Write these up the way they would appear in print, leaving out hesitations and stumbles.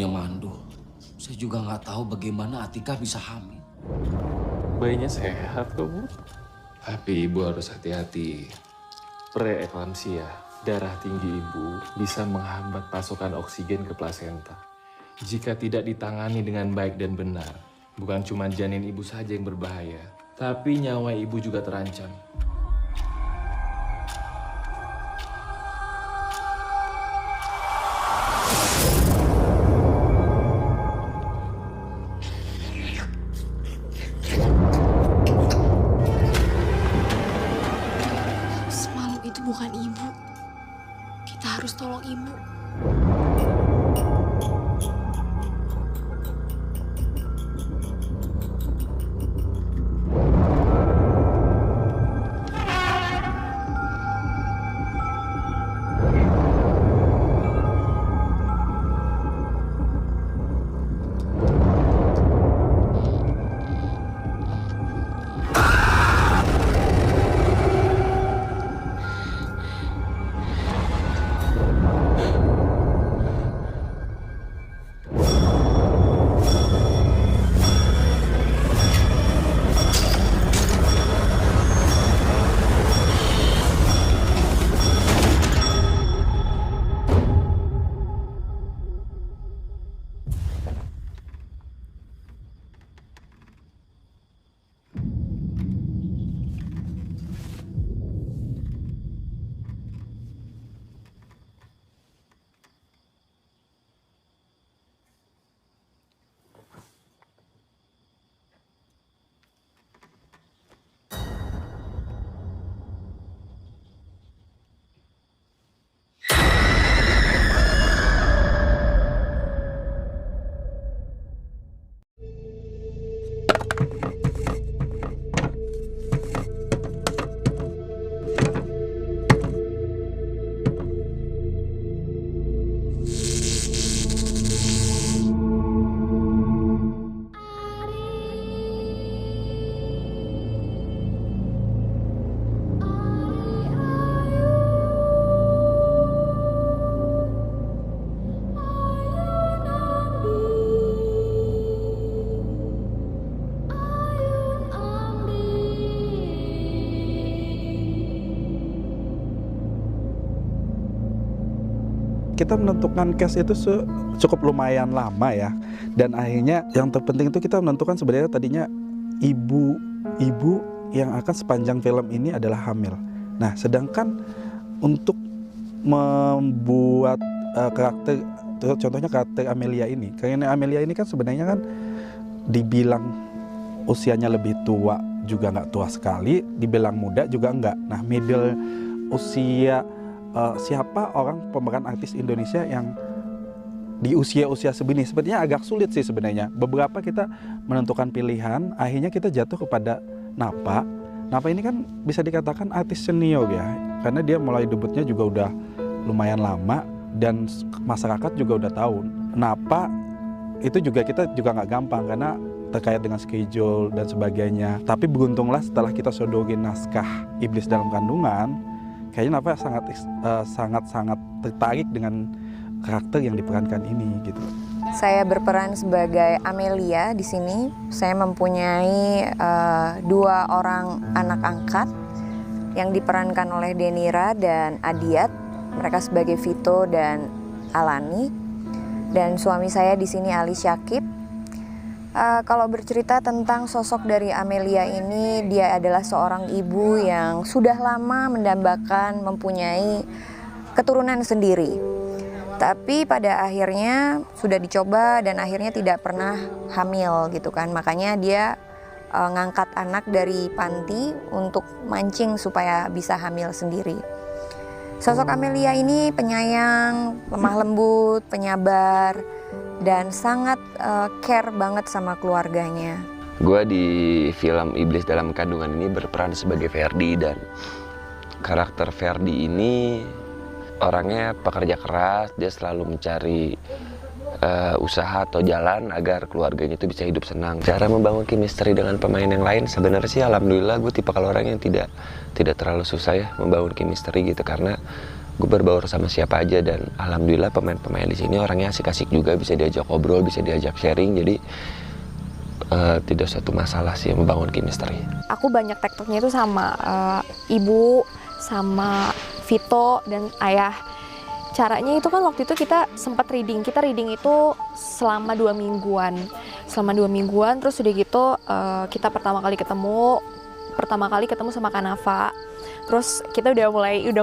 ibunya mandul. Saya juga nggak tahu bagaimana Atika bisa hamil. Bayinya sehat kok, Bu. Tapi ibu harus hati-hati. Preeklamsia, darah tinggi ibu bisa menghambat pasokan oksigen ke plasenta. Jika tidak ditangani dengan baik dan benar, bukan cuma janin ibu saja yang berbahaya, tapi nyawa ibu juga terancam. Semalam itu bukan ibu. Kita harus tolong ibu. Kita menentukan cast itu cukup lumayan lama ya, dan akhirnya yang terpenting itu kita menentukan sebenarnya tadinya ibu yang akan sepanjang film ini adalah hamil. Nah, sedangkan untuk membuat karakter, contohnya karakter Amelia ini, karena Amelia ini kan sebenarnya kan dibilang usianya lebih tua juga nggak tua sekali, dibilang muda juga nggak. Nah, middle usia. Siapa orang pemeran artis Indonesia yang di usia-usia segini? Sepertinya agak sulit sih sebenarnya. Beberapa kita menentukan pilihan, akhirnya kita jatuh kepada Napa. Napa ini kan bisa dikatakan artis senior ya, karena dia mulai debutnya juga udah lumayan lama dan masyarakat juga udah tahu. Napa itu juga kita juga nggak gampang karena terkait dengan schedule dan sebagainya. Tapi beruntunglah setelah kita sodorin naskah Iblis dalam Kandungan, kayaknya Napa sangat tertarik dengan karakter yang diperankan ini gitu. Saya berperan sebagai Amelia di sini. Saya mempunyai 2 orang anak angkat yang diperankan oleh Denira dan Adiat. Mereka sebagai Vito dan Alani. Dan suami saya di sini Ali Syakib. Kalau bercerita tentang sosok dari Amelia ini, dia adalah seorang ibu yang sudah lama mendambakan mempunyai keturunan sendiri. Tapi pada akhirnya sudah dicoba dan akhirnya tidak pernah hamil gitu kan. Makanya dia ngangkat anak dari panti untuk mancing supaya bisa hamil sendiri. Sosok Amelia ini penyayang, lemah lembut, penyabar, dan sangat care banget sama keluarganya. Gue di film Iblis dalam Kandungan ini berperan sebagai Ferdi, dan karakter Ferdi ini orangnya pekerja keras. Dia selalu mencari usaha atau jalan agar keluarganya itu bisa hidup senang. Cara membangun chemistry dengan pemain yang lain sebenarnya sih alhamdulillah gue tipe kalau orang yang tidak terlalu susah ya membangun chemistry gitu, karena gue berbaur sama siapa aja, dan alhamdulillah pemain-pemain di sini orangnya asik-asik juga, bisa diajak ngobrol, bisa diajak sharing, jadi tidak suatu masalah sih membangun chemistry. Aku banyak tektoknya itu sama ibu, sama Vito dan ayah. Caranya itu kan waktu itu kita sempat reading. Kita reading itu selama 2 mingguan. Selama 2 mingguan, terus udah gitu kita pertama kali ketemu sama Kanava. Terus kita udah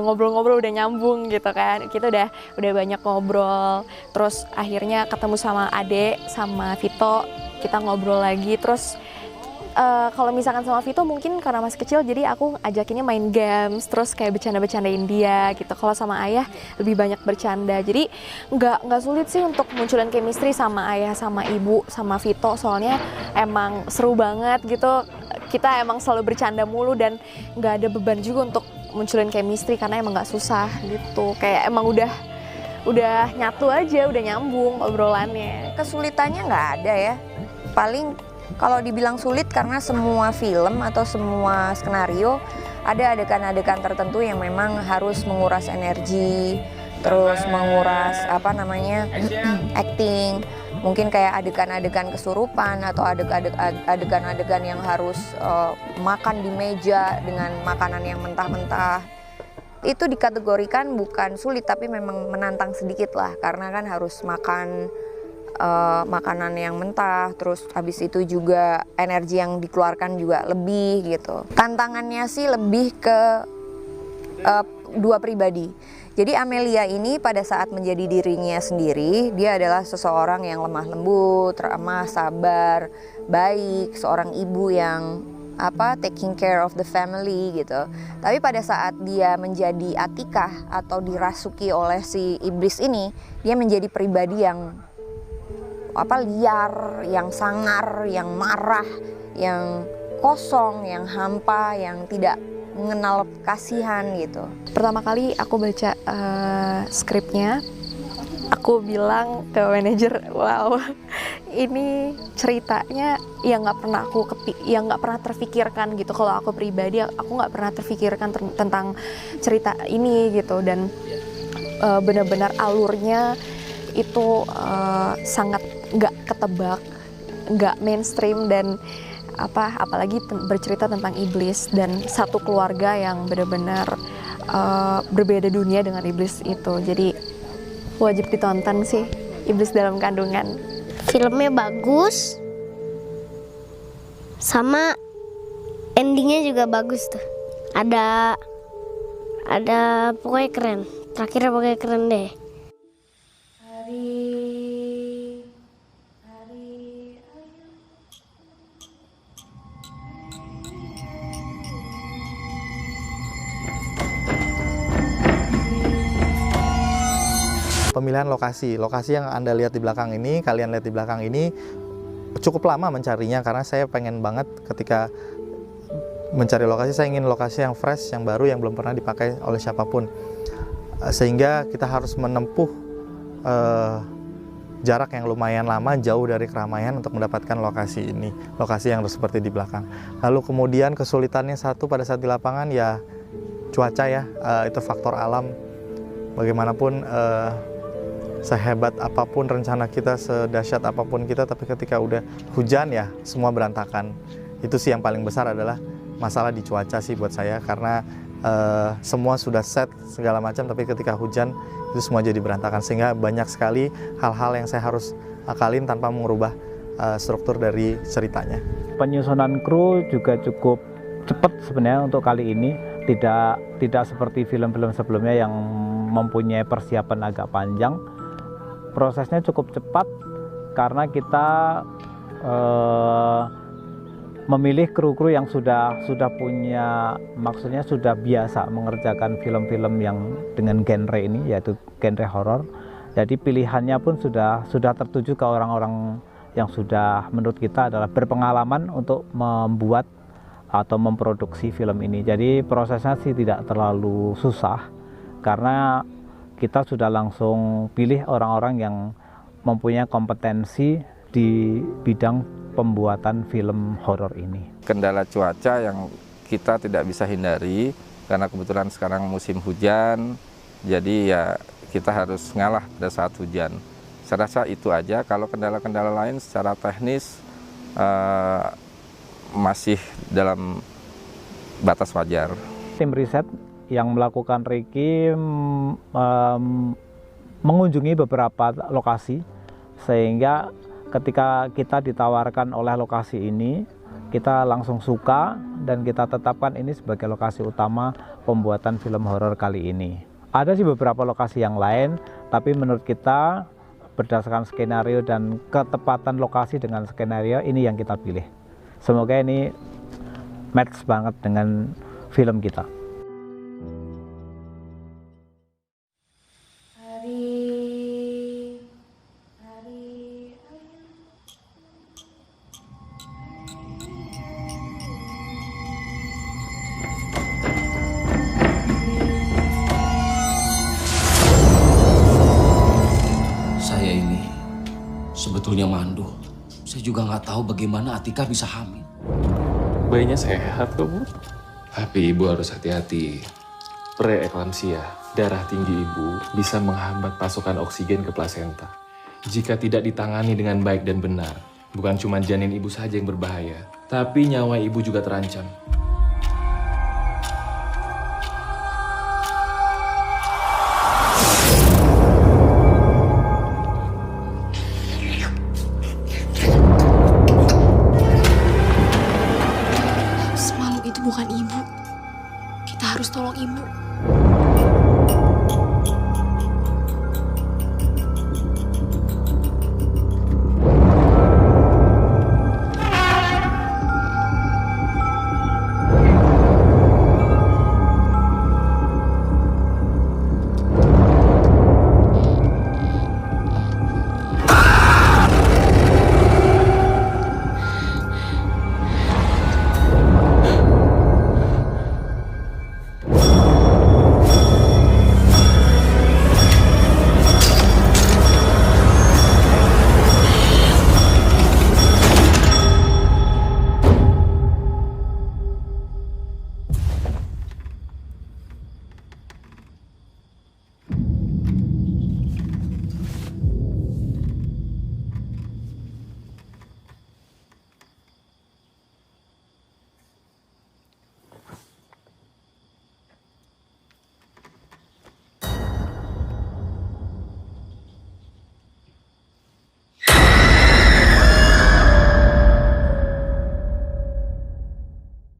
ngobrol-ngobrol, udah nyambung gitu kan. Kita udah banyak ngobrol. Terus akhirnya ketemu sama Ade, sama Vito, kita ngobrol lagi. Terus kalau misalkan sama Vito mungkin karena masih kecil, jadi aku ajakinnya main games, terus kayak bercanda-bercandain dia gitu. Kalau sama ayah lebih banyak bercanda, jadi nggak sulit sih untuk munculin chemistry sama ayah, sama ibu, sama Vito. Soalnya emang seru banget gitu. Kita emang selalu bercanda mulu dan nggak ada beban juga untuk munculin chemistry karena emang nggak susah gitu. Kayak emang udah nyatu aja, udah nyambung obrolannya. Kesulitannya nggak ada ya. Paling kalau dibilang sulit karena semua film atau semua skenario ada adegan-adegan tertentu yang memang harus menguras energi, terus menguras acting. Mungkin kayak adegan-adegan kesurupan atau adegan-adegan yang harus makan di meja dengan makanan yang mentah-mentah. Itu dikategorikan bukan sulit tapi memang menantang sedikit lah, karena kan harus makan makanan yang mentah, terus habis itu juga energi yang dikeluarkan juga lebih gitu. Tantangannya sih lebih ke dua pribadi. Jadi Amelia ini pada saat menjadi dirinya sendiri, dia adalah seseorang yang lemah lembut, ramah, sabar, baik, seorang ibu yang taking care of the family gitu. Tapi pada saat dia menjadi Atikah atau dirasuki oleh si iblis ini, dia menjadi pribadi yang liar, yang sangar, yang marah, yang kosong, yang hampa, yang tidak mengenal kasihan gitu. Pertama kali aku baca skripnya, aku bilang ke manajer, wow, ini ceritanya yang nggak pernah terfikirkan gitu. Kalau aku pribadi, aku nggak pernah terfikirkan tentang cerita ini gitu, dan benar-benar alurnya itu sangat nggak ketebak, nggak mainstream, dan apalagi bercerita tentang iblis dan satu keluarga yang benar-benar berbeda dunia dengan iblis itu. Jadi wajib ditonton sih, Iblis Dalam Kandungan. Filmnya bagus, sama endingnya juga bagus tuh. Ada pokoknya keren. Terakhirnya pokoknya keren deh. Pemilihan lokasi yang Anda lihat di belakang ini, kalian lihat di belakang ini, cukup lama mencarinya karena saya pengen banget ketika mencari lokasi, saya ingin lokasi yang fresh, yang baru, yang belum pernah dipakai oleh siapapun. Sehingga kita harus menempuh jarak yang lumayan lama, jauh dari keramaian untuk mendapatkan lokasi ini, lokasi yang seperti di belakang. Lalu kemudian kesulitannya satu pada saat di lapangan ya cuaca ya, itu faktor alam. Bagaimanapun sehebat apapun rencana kita, sedahsyat apapun kita, tapi ketika udah hujan ya semua berantakan. Itu sih yang paling besar adalah masalah di cuaca sih buat saya, karena semua sudah set segala macam, tapi ketika hujan itu semua jadi berantakan, sehingga banyak sekali hal-hal yang saya harus akalin tanpa mengubah struktur dari ceritanya. Penyusunan kru juga cukup cepat sebenarnya untuk kali ini, tidak seperti film-film sebelumnya yang mempunyai persiapan agak panjang. Prosesnya cukup cepat karena kita memilih kru-kru yang sudah punya, maksudnya sudah biasa mengerjakan film-film yang dengan genre ini, yaitu genre horor. Jadi pilihannya pun sudah tertuju ke orang-orang yang sudah menurut kita adalah berpengalaman untuk membuat atau memproduksi film ini. Jadi prosesnya sih tidak terlalu susah karena kita sudah langsung pilih orang-orang yang mempunyai kompetensi di bidang pembuatan film horor ini. Kendala cuaca yang kita tidak bisa hindari karena kebetulan sekarang musim hujan, Jadi ya kita harus ngalah pada saat hujan. Saya rasa itu aja. Kalau kendala-kendala lain secara teknis masih dalam batas wajar. Tim riset yang melakukan RIKI mengunjungi beberapa lokasi, sehingga ketika kita ditawarkan oleh lokasi ini, kita langsung suka dan kita tetapkan ini sebagai lokasi utama pembuatan film horor kali ini. Ada sih beberapa lokasi yang lain, tapi menurut kita berdasarkan skenario dan ketepatan lokasi dengan skenario ini yang kita pilih. Semoga ini match banget dengan film kita. Saya ini sebetulnya mandul. Saya juga nggak tahu bagaimana Atika bisa hamil. Bayinya sehat kok, Bu. Tapi ibu harus hati-hati. Preeklamsia, darah tinggi ibu bisa menghambat pasokan oksigen ke plasenta. Jika tidak ditangani dengan baik dan benar, bukan cuma janin ibu saja yang berbahaya, tapi nyawa ibu juga terancam. Semalam itu bukan ibu. Kita harus tolong ibu.